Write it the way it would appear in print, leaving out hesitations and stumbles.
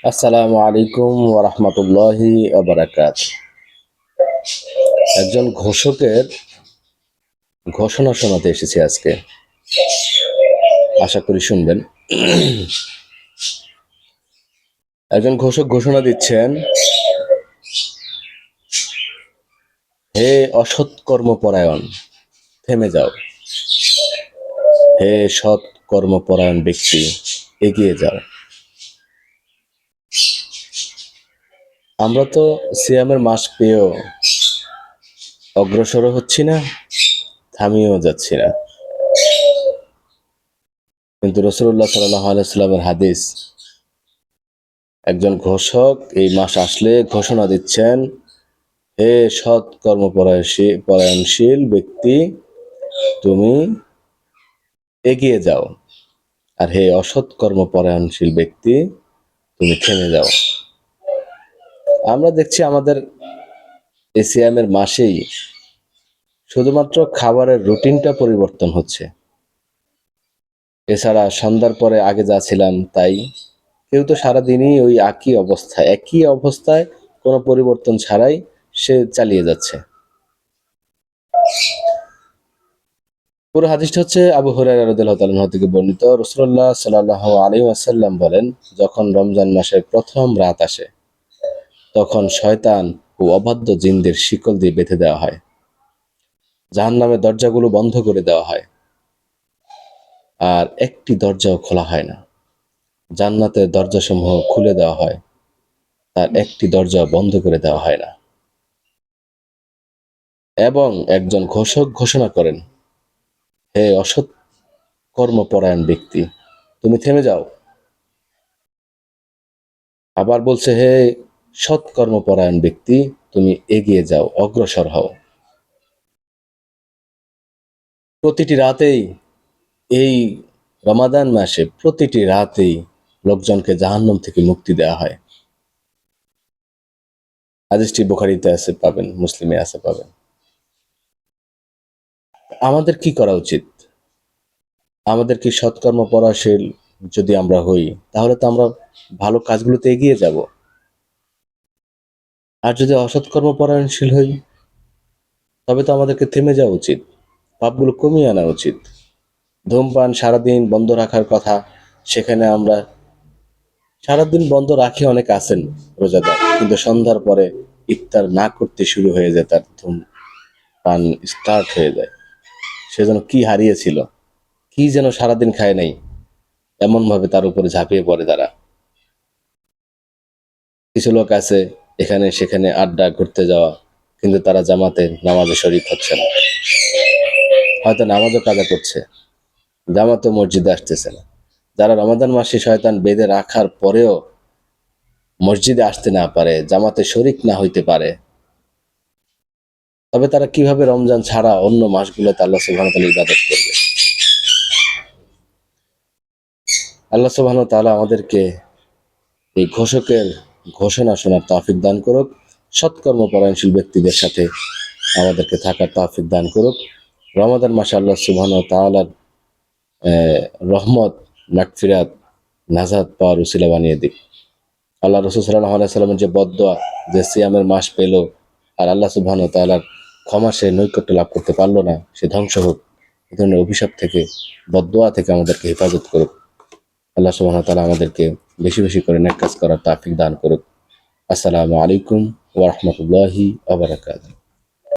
আসসালামু আলাইকুম ওয়া রাহমাতুল্লাহি ওয়া বারাকাতুহু। একজন ঘোষকের ঘোষণা শোনাতে এসেছি আজকে। আশা করি শুনবেন। একজন ঘোষক ঘোষণা দিচ্ছেন, হে অসৎ কর্মপরায়ণ, থেমে যাও। হে সৎ কর্মপরায়ণ ব্যক্তি, এগিয়ে যাও। আমরা তো সিয়ামের মাস পেয়েও অগ্রসর হচ্ছি না, থামিয়েও যাচ্ছি না। কিন্তু রাসূলুল্লাহ সাল্লাল্লাহু আলাইহি ওয়াসাল্লামের হাদিস, একজন ঘোষক এই মাস আসলে ঘোষণা দিচ্ছেন, হে সৎ কর্মপরায়ণশীল ব্যক্তি, তুমি এগিয়ে যাও। আর হে অসৎ কর্মপরায়ণশীল ব্যক্তি, তুমি থেমে যাও। আমরা দেখছি আমাদের এই সিয়ামের মাসেই শুধুমাত্র খাবারের রুটিনটা পরিবর্তন হচ্ছে। এছাড়া সন্ধ্যার পরে আগে যা ছিলাম তাই। কেউ তো সারাদিনই ওই একই অবস্থায় কোনো পরিবর্তন ছাড়াই সে চালিয়ে যাচ্ছে। পুরো হাদিসটা হচ্ছে আবু হুরায়রা রাদিয়াল্লাহু তাআলা থেকে বর্ণিত। রাসূলুল্লাহ সাল্লাল্লাহু আলাইহি ওয়াসাল্লাম বলেন, যখন রমজান মাসের প্রথম রাত আসে, তখন শয়তান ও অবাধ্য জিনদের শিকল দিয়ে বেঁধে দেওয়া হয়। জাহান্নামের দরজাগুলো বন্ধ করে দেওয়া হয়, আর একটি দরজাও খোলা হয় না। জান্নাতের দরজাসমূহ খুলে দেওয়া হয়, তার একটি দরজা বন্ধ করে দেওয়া হয় না। এবং একজন ঘোষক ঘোষণা করেন, হে অসৎ কর্মপরায়ণ ব্যক্তি, তুমি থেমে যাও। আবার বলছে, হে সৎ কর্মপরায়ণ ব্যক্তি, তুমি এগিয়ে যাও, অগ্রসর হও। প্রতিটি রাতেই এই রমাদান মাসে প্রতিটি রাতেই লোকজনকে জাহান্নাম থেকে মুক্তি দেওয়া হয়। হাদিসটি বুখারীতে আছে, পাবেন, মুসলিমে আছে, পাবেন। আমাদের কি করা উচিত? আমাদের কি সৎকর্মপরায়ণশীল যদি আমরা হই, তাহলে তো আমরা ভালো কাজগুলোতে এগিয়ে যাব। আর যদি অসৎ কর্মপরায়ণশীল হই, তবে তো আমাদেরকে থেমে যাওয়া উচিত, পাপগুলো কমিয়ে আনা উচিত। ধূমপান সারাদিন বন্ধ রাখার কথা, সেখানে আমরা সারাদিন বন্ধ রাখি, অনেক আছেন রোজাদার, কিন্তু সন্ধ্যার পরে ইফতার না করতে শুরু হয়ে যায়, তার ধূমপান স্টার্ট হয়ে যায়। সে যেন কি হারিয়েছিল, কি যেন সারাদিন খায় নাই, এমন ভাবে তার উপরে ঝাঁপিয়ে পড়ে তারা। কিছু লোক আছে এখানে সেখানে আড্ডা ঘুরতে যাওয়া, কিন্তু তারা জামাতে নামাজে শরীক হচ্ছে না। হয়তো নামাজও কাজা করছে, জামাতে মসজিদে আসতেছে না। যারা রমাদান মাসে শয়তান বেঁধে রাখার পরেও মসজিদে আসতে না পারে, জামাতে শরিক না হইতে পারে, তবে তারা কিভাবে রমজান ছাড়া অন্য মাসগুলোতে আল্লাহ সুবহানাহু ওয়া তাআলার ইবাদত করবে? আল্লাহ সুবহানাহু ওয়া তাআলা আমাদেরকে এই ঘোষকের ঘোষণা শোনার তৌফিক দান করুক। সৎকর্মপরায়ণশীল ব্যক্তিদের সাথে আমাদেরকে থাকার তৌফিক দান করুক। রমাদান মাসে আল্লাহ সুবহানাহু ওয়া তাআলার রহমত, মাগফিরাত, নাজাত পাওয়ার উসিলা বানিয়ে দিক। আল্লাহ রাসূল সাল্লাল্লাহু আলাইহি ওয়াসাল্লামের যে বদদোয়া, যে সিয়ামের মাস পেল আর আল্লাহ সুবহানাহু ওয়া তাআলার ক্ষমা সে নৈকট্য লাভ করতে পারল না, সে ধ্বংস হোক, এই ধরনের অভিশাপ থেকে, বদদোয়া থেকে আমাদেরকে হেফাজত করুক। আল্লাহ সুবহানাহু ওয়া তাআলা আমাদেরকে বেশি বেশি করে নেক কাজ করার তৌফিক দান করুক। আসসালামু আলাইকুম ওয়া রাহমাতুল্লাহি ওয়া বারাকাতুহু।